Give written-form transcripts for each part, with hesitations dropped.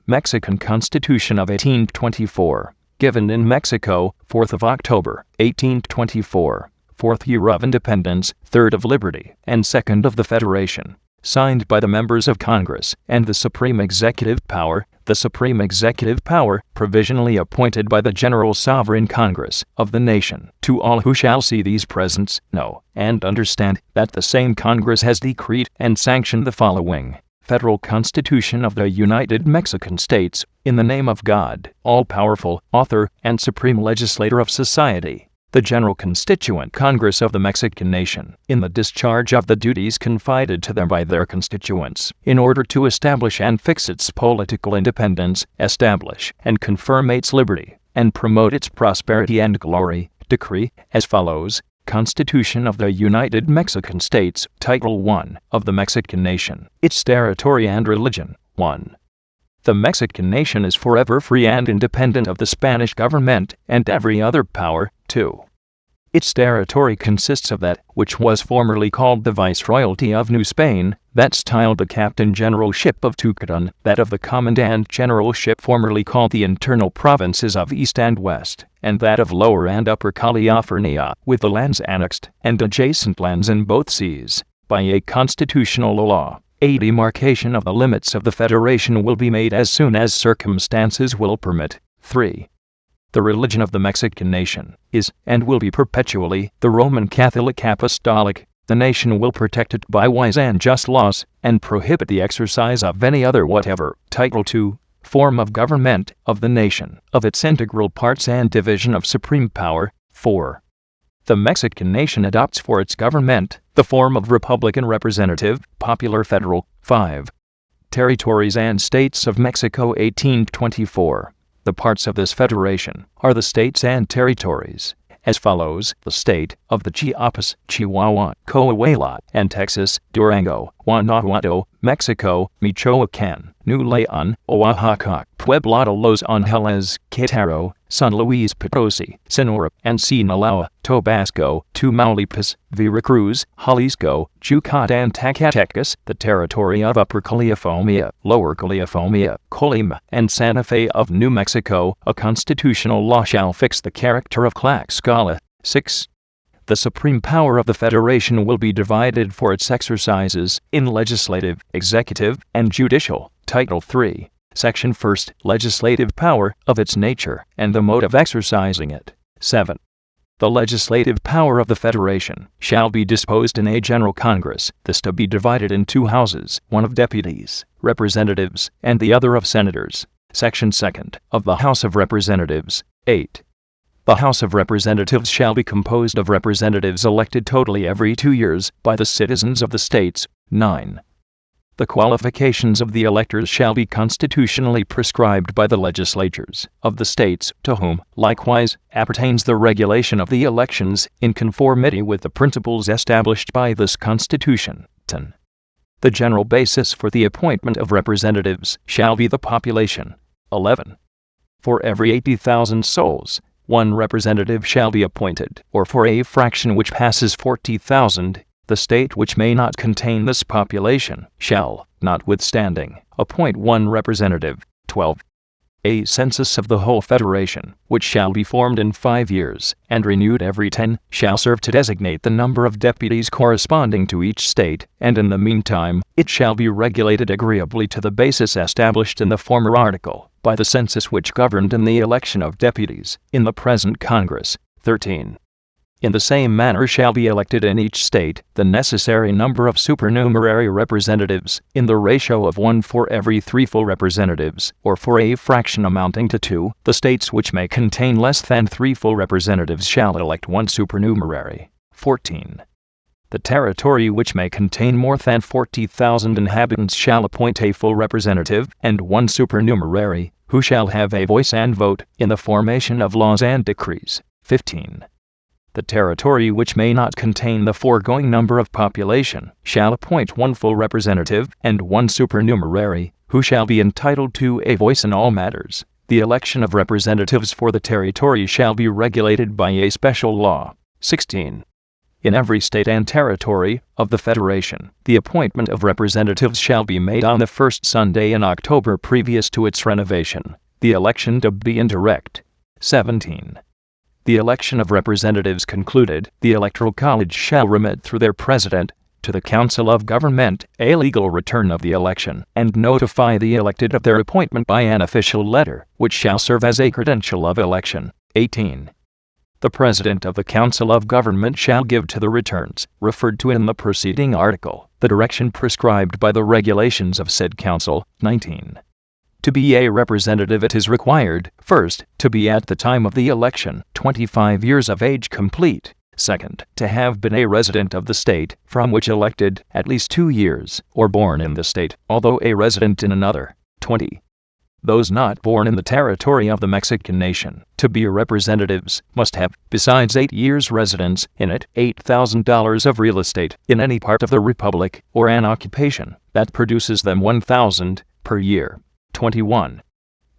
Mexican Constitution of 1824, given in Mexico, 4th of October, 1824, 4th year of independence, 3rd of liberty, and 2nd of the Federation, signed by the members of Congress and the Supreme Executive Power, provisionally appointed by the General Sovereign Congress of the nation. To all who shall see these presents, know and understand that the same Congress has decreed and sanctioned the following Federal Constitution of the United Mexican States, in the name of God, all-powerful, author and supreme legislator of society, the General Constituent Congress of the Mexican nation, in the discharge of the duties confided to them by their constituents, in order to establish and fix its political independence, establish and confirm its liberty, and promote its prosperity and glory, decree, as follows. Constitution of the United Mexican States, Title I, of the Mexican nation, its territory and religion. 1. The Mexican nation is forever free and independent of the Spanish government and every other power. 2. Its territory consists of that which was formerly called the Viceroyalty of New Spain, that styled the Captain Generalship of Tucatan, that of the Commandant Generalship formerly called the Internal Provinces of East and West, and that of Lower and Upper California, with the lands annexed and adjacent lands in both seas. By a constitutional law, a demarcation of the limits of the Federation will be made as soon as circumstances will permit. 3. The religion of the Mexican nation is, and will be perpetually, the Roman Catholic Apostolic. The nation will protect it by wise and just laws, and prohibit the exercise of any other whatever. Title II. Form of government of the nation, of its integral parts and division of supreme power. 4. The Mexican nation adopts for its government the form of Republican representative, popular federal. 5. Territories and States of Mexico 1824. The parts of this federation are the states and territories, as follows: the state of the Chiapas, Chihuahua, Coahuila, and Texas, Durango, Guanajuato, Mexico, Michoacán, New León, Oaxaca, Puebla de los Angeles, Querétaro, San Luis Potosí, Sonora, and Sinaloa, Tabasco, Tamaulipas, Veracruz, Jalisco, Yucatán, Zacatecas, the territory of Upper California, Lower California, Colima, and Santa Fe of New Mexico. A constitutional law shall fix the character of Tlaxcala. 6. The supreme power of the Federation will be divided for its exercises in legislative, executive, and judicial. Title III. Section 1st. Legislative power, of its nature, and the mode of exercising it. 7. The legislative power of the Federation shall be disposed in a General Congress, this to be divided in 2 houses, one of deputies, representatives, and the other of senators. Section 2nd. Of the House of Representatives. 8. The House of Representatives shall be composed of representatives elected totally every 2 years by the citizens of the states. 9. The qualifications of the electors shall be constitutionally prescribed by the legislatures of the states, to whom, likewise, appertains the regulation of the elections, in conformity with the principles established by this Constitution. 10. The general basis for the appointment of representatives shall be the population. 11. For every 80,000 souls, 1 representative shall be appointed, or for a fraction which passes 40,000, the state which may not contain this population shall, notwithstanding, appoint 1 representative. 12. A census of the whole Federation, which shall be formed in 5 years, and renewed every 10, shall serve to designate the number of deputies corresponding to each state, and in the meantime, it shall be regulated agreeably to the basis established in the former article, by the census which governed in the election of deputies, in the present Congress. 13. In the same manner shall be elected in each state the necessary number of supernumerary representatives, in the ratio of 1 for every 3 full representatives, or for a fraction amounting to 2. The states which may contain less than 3 full representatives shall elect 1 supernumerary. 14. The territory which may contain more than 40,000 inhabitants shall appoint a full representative and 1 supernumerary, who shall have a voice and vote in the formation of laws and decrees. 15. The territory which may not contain the foregoing number of population shall appoint 1 full representative and 1 supernumerary, who shall be entitled to a voice in all matters. The election of representatives for the territory shall be regulated by a special law. 16. In every state and territory of the Federation, the appointment of representatives shall be made on the first Sunday in October previous to its renovation, the election to be indirect. 17. The election of representatives concluded, the Electoral College shall remit through their president to the Council of Government a legal return of the election, and notify the elected of their appointment by an official letter, which shall serve as a credential of election. 18. The President of the Council of Government shall give to the returns, referred to in the preceding article, the direction prescribed by the regulations of said council. 19. To be a representative it is required, first, to be at the time of the election 25 years of age complete, second, to have been a resident of the state from which elected at least 2 years, or born in the state, although a resident in another. 20. Those not born in the territory of the Mexican nation, to be representatives, must have, besides 8 years' residence in it, $8,000 of real estate in any part of the republic, or an occupation that produces them $1,000 per year. 21.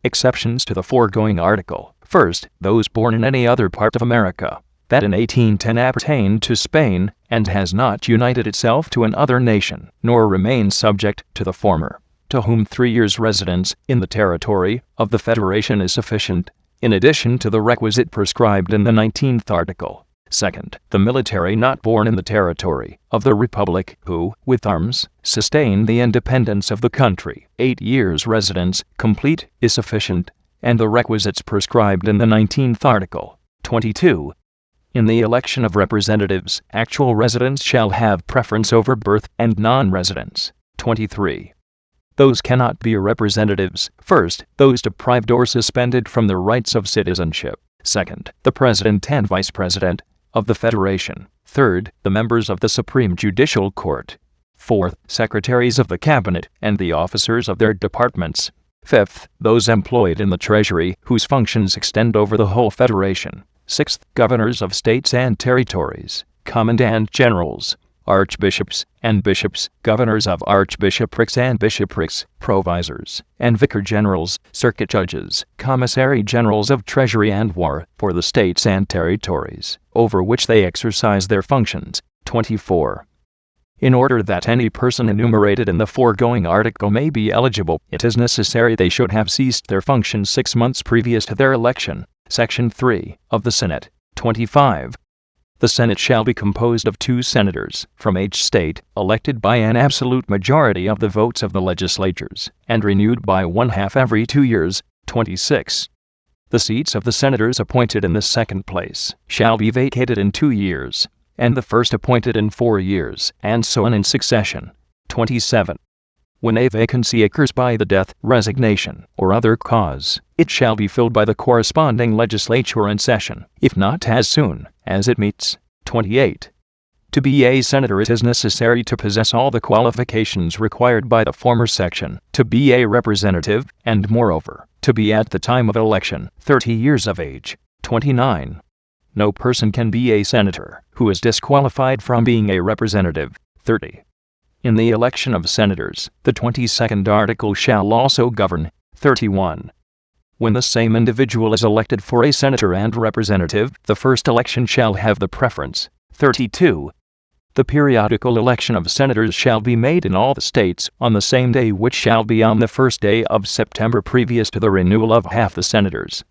Exceptions to the foregoing article. First, those born in any other part of America that in 1810 appertained to Spain, and has not united itself to another nation, nor remains subject to the former, to whom 3 years' residence in the territory of the Federation is sufficient, in addition to the requisite prescribed in the 19th article. Second, the military not born in the territory of the Republic who, with arms, sustain the independence of the country. 8 years' residence complete is sufficient, and the requisites prescribed in the 19th article. 22. In the election of representatives, actual residents shall have preference over birth and non-residents. 23. Those cannot be representatives. First, those deprived or suspended from the rights of citizenship. Second, the President and Vice President of the Federation. Third, the members of the Supreme Judicial Court. Fourth, secretaries of the Cabinet and the officers of their departments. Fifth, those employed in the Treasury whose functions extend over the whole Federation. Sixth, governors of states and territories, commandant generals, archbishops and bishops, governors of archbishoprics and bishoprics, provisors and vicar generals, circuit judges, commissary generals of treasury and war for the states and territories over which they exercise their functions. 24. In order that any person enumerated in the foregoing article may be eligible, it is necessary they should have ceased their functions 6 months previous to their election. Section 3 of the Senate. 25. The Senate shall be composed of 2 senators from each state, elected by an absolute majority of the votes of the legislatures, and renewed by 1/2 every 2 years. 26. The seats of the senators appointed in the second place shall be vacated in 2 years, and the first appointed in 4 years, and so on in succession. 27. When a vacancy occurs by the death, resignation, or other cause, it shall be filled by the corresponding legislature in session, if not as soon as it meets. 28. To be a senator it is necessary to possess all the qualifications required by the former section, to be a representative, and moreover, to be at the time of election 30 years of age. 29. No person can be a senator who is disqualified from being a representative. 30. In the election of senators, the 22nd article shall also govern. 31. When the same individual is elected for a senator and representative, the first election shall have the preference. 32. The periodical election of senators shall be made in all the states on the same day, which shall be on the first day of September previous to the renewal of half the senators.